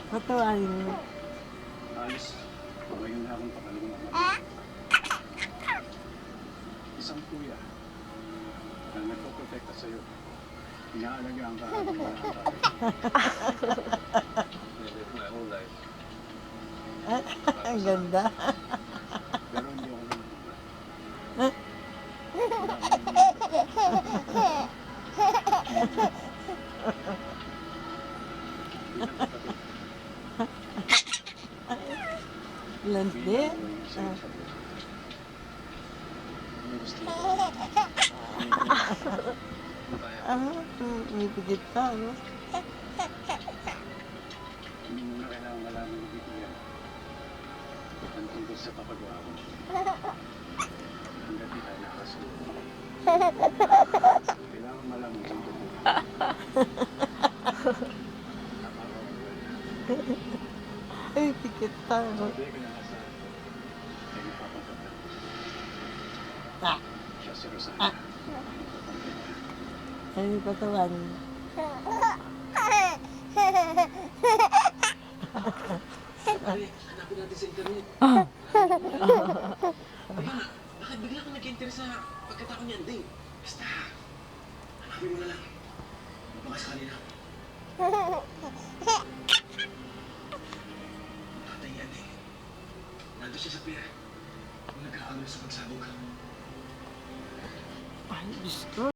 Patawarin mo. Alis. Okay yung habang pakaling mo. Isang kuya na nagpo-protekta sa'yo. Inaalagaan ka habang wala kang tatay. Live my whole life. Ang ganda. Pero hindi ako nangyayari. Landi. May pigit pa, no? Hindi mo na kailangan malaman ng bibigyan. Ang tungkol sa papagawa ko. Hanggat di tayo nakasunod. Kailangan malaman ng tungkol. Ay, pigit pa, no? Sabi ko na nga sa ay napapagpapag. Ah, Siya si Rosana. ay, patawarin mo. Pare, hanapin natin sa internet. Ayun, bakit bigla kang nag-interest sa pagkatao niyan, Ding? Basta, hanapin mo na lang. Baka sa kanila. Tatay yan, Ding. Nandun siya sa pier. Kung nagkakagulo sa pagsabog. Ay, Diyos ko.